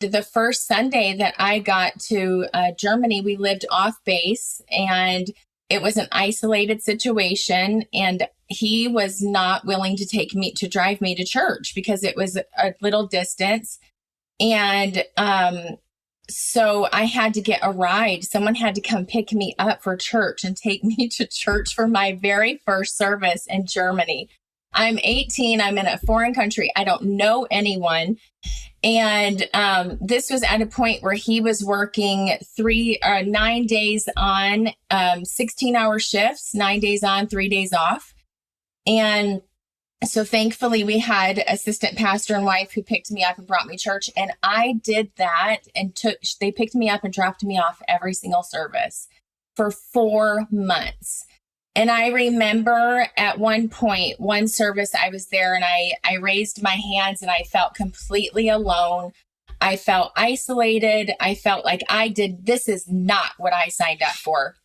the first Sunday that I got to Germany, we lived off base, and it was an isolated situation. And he was not willing to drive me to church because it was a little distance. And so I had to get a ride. Someone had to come pick me up for church and take me to church for my very first service in Germany. I'm 18. I'm in a foreign country. I don't know anyone. And this was at a point where he was working 9 days on, 16-hour shifts, 9 days on, 3 days off. And so thankfully we had assistant pastor and wife who picked me up and brought me to church. And I did that and they picked me up and dropped me off every single service for 4 months. And I remember at one point, one service I was there and I raised my hands and I felt completely alone. I felt isolated. I felt like this is not what I signed up for.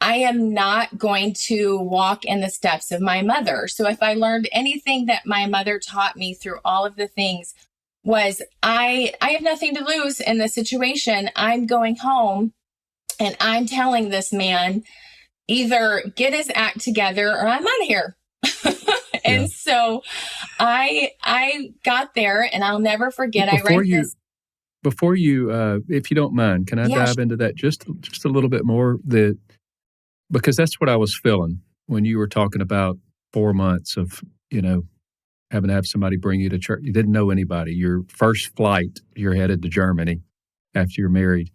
I am not going to walk in the steps of my mother. So if I learned anything that my mother taught me through all of the things was I have nothing to lose in this situation. I'm going home and I'm telling this man, either get his act together or I'm out of here. And so I got there and I'll never forget. Before you, if you don't mind, can I dive into that just a little bit more? Because that's what I was feeling when you were talking about 4 months of, having to have somebody bring you to church. You didn't know anybody. Your first flight, you're headed to Germany after you're married.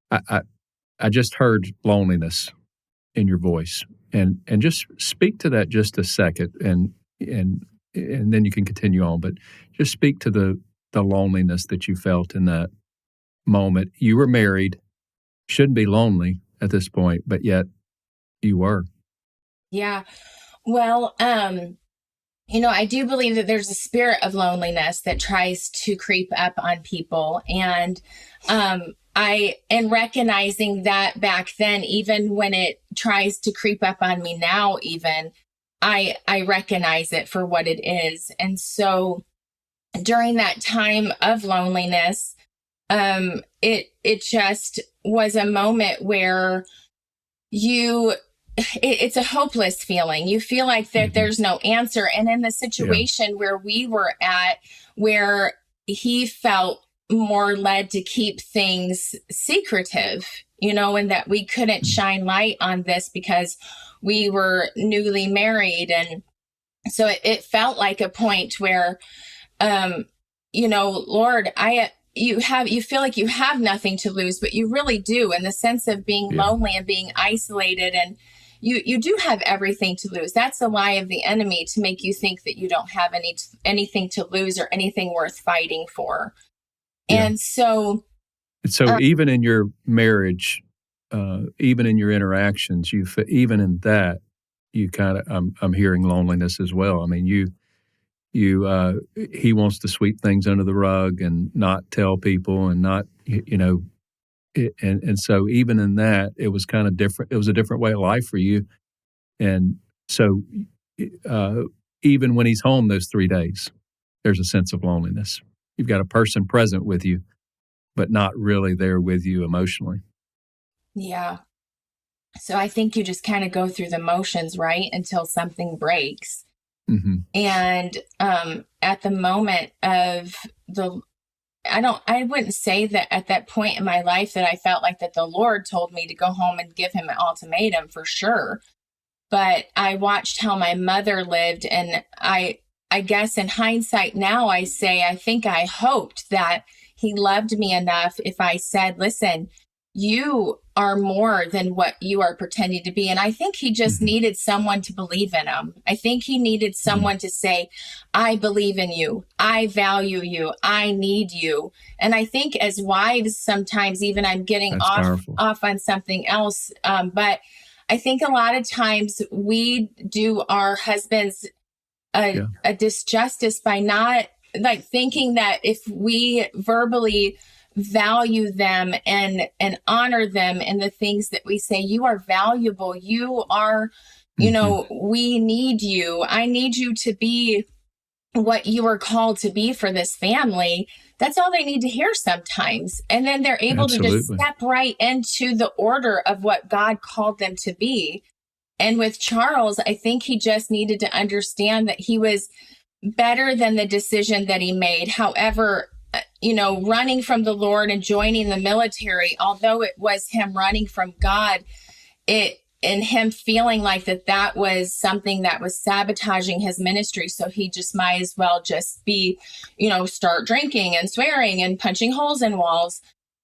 I just heard loneliness in your voice, and just speak to that just a second, and then you can continue on. But just speak to the loneliness that you felt in that moment. You were married, shouldn't be lonely at this point, but yet you were. Yeah. Well, I do believe that there's a spirit of loneliness that tries to creep up on people. And in recognizing that back then, even when it tries to creep up on me now, even, I recognize it for what it is. And so during that time of loneliness, it just was a moment where it's a hopeless feeling. You feel like that there's no answer. And in the situation where we were at, where he felt more led to keep things secretive, and that we couldn't shine light on this because we were newly married. And so it felt like a point where, Lord, you feel like you have nothing to lose, but you really do, in the sense of being lonely and being isolated. And you do have everything to lose. That's the lie of the enemy, to make you think that you don't have anything to lose or anything worth fighting for. Yeah. And so even in your marriage, even in your interactions, even in that, you kind of, I'm hearing loneliness as well. I mean, he wants to sweep things under the rug and not tell people and not, and so even in that, it was kind of different. It was a different way of life for you. And so even when he's home those 3 days, there's a sense of loneliness. You've got a person present with you, but not really there with you emotionally. Yeah. So I think you just kind of go through the motions, right? Until something breaks. Mm-hmm. And at the moment of I wouldn't say that at that point in my life that I felt like that the Lord told me to go home and give him an ultimatum, for sure. But I watched how my mother lived, and I guess in hindsight now, I think I hoped that he loved me enough if I said, listen, you are more than what you are pretending to be. And I think he just needed someone to believe in him. I think he needed someone to say, I believe in you. I value you. I need you. And I think as wives, sometimes even I'm getting off on something else. But I think a lot of times we do our husbands a disjustice by not thinking that if we verbally value them and honor them in the things that we say, you are valuable, you are, we need you. I need you to be what you were called to be for this family, that's all they need to hear sometimes. And then they're able to just step right into the order of what God called them to be. And with Charles, I think he just needed to understand that he was better than the decision that he made. However, running from the Lord and joining the military, although it was him running from God, and him feeling like that was something that was sabotaging his ministry. So he just might as well just be, start drinking and swearing and punching holes in walls.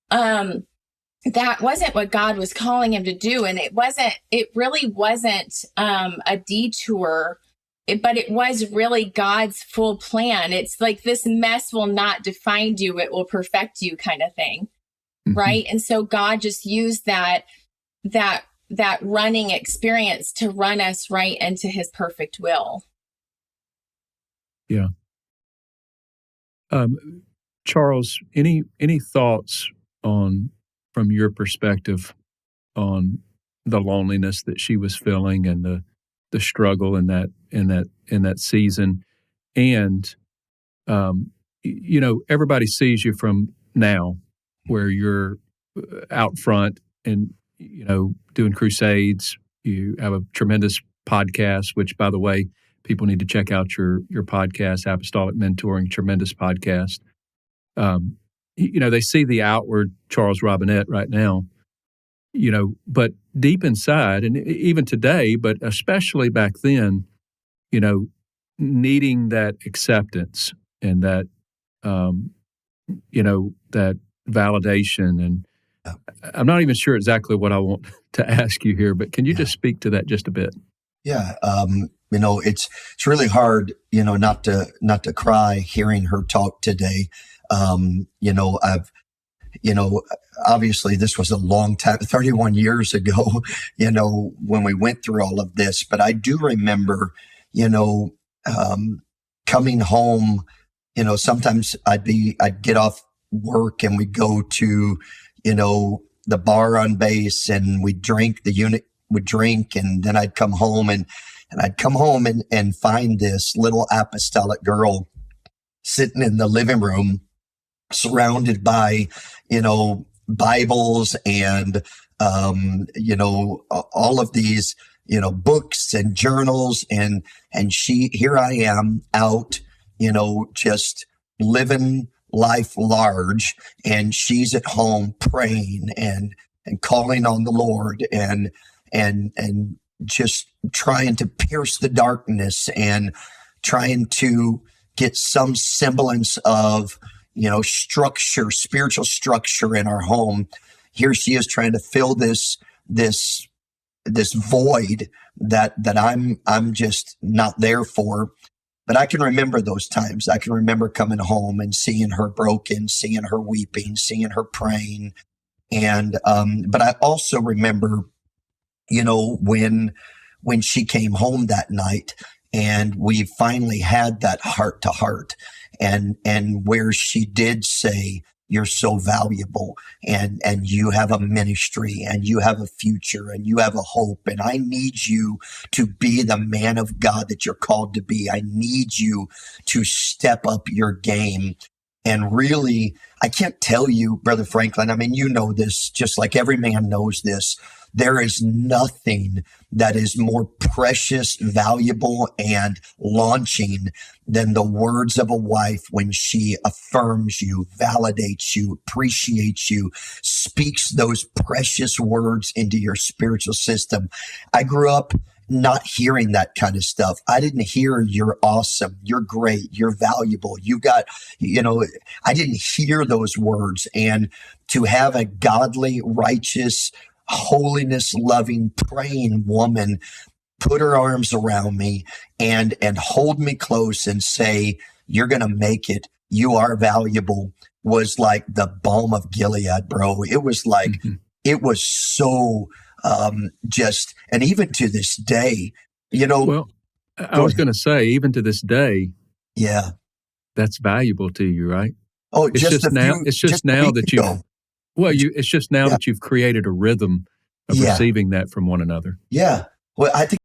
That wasn't what God was calling him to do. And it really wasn't a detour, but it was really God's full plan. It's like, this mess will not define you, it will perfect you, kind of thing. Mm-hmm. Right. And so God just used that running experience to run us right into his perfect will. Yeah. Charles, any thoughts from your perspective on the loneliness that she was feeling and the struggle in that season? And everybody sees you from now, where you're out front and doing crusades. You have a tremendous podcast, which, by the way, people need to check out your podcast, Apostolic Mentoring, tremendous podcast. They see the outward Charles Robinette right now, but deep inside, and even today, but especially back then, needing that acceptance and that, that validation. And I'm not even sure exactly what I want to ask you here, but can you just speak to that just a bit? Yeah. It's really hard, not to cry hearing her talk today. Obviously this was a long time, 31 years ago, when we went through all of this, but I do remember, coming home, sometimes I'd get off work and we'd go to, the bar on base, and we'd drink, the unit would drink, and then I'd come home and find this little apostolic girl sitting in the living room, surrounded by, Bibles and, all of these, books and journals. And here I am out, just living life large, and she's at home praying and calling on the Lord and just trying to pierce the darkness and trying to get some semblance of, structure, spiritual structure in our home. Here she is trying to fill this void that I'm just not there for. But I can remember those times. I can remember coming home and seeing her broken, seeing her weeping, seeing her praying. And, but I also remember, when she came home that night and we finally had that heart to heart, and where she did say, "You're so valuable, and you have a ministry, and you have a future, and you have a hope, and I need you to be the man of God that you're called to be. I need you to step up your game." And really, I can't tell you, Brother Franklin, I mean, you know this, just like every man knows this. There is nothing that is more precious, valuable, and launching than the words of a wife when she affirms you, validates you, appreciates you, speaks those precious words into your spiritual system. I grew up not hearing that kind of stuff. I didn't hear "you're awesome, you're great, you're valuable, you got," I didn't hear those words. And to have a godly, righteous, holiness loving, praying woman put her arms around me and hold me close and say, "You're going to make it. You are valuable," was like the balm of Gilead, bro. It was like, it was so just, and even to this day, Well, I was going to say, even to this day, yeah, that's valuable to you, right? Oh, it's just now that you've created a rhythm of receiving that from one another. Yeah. Well, I think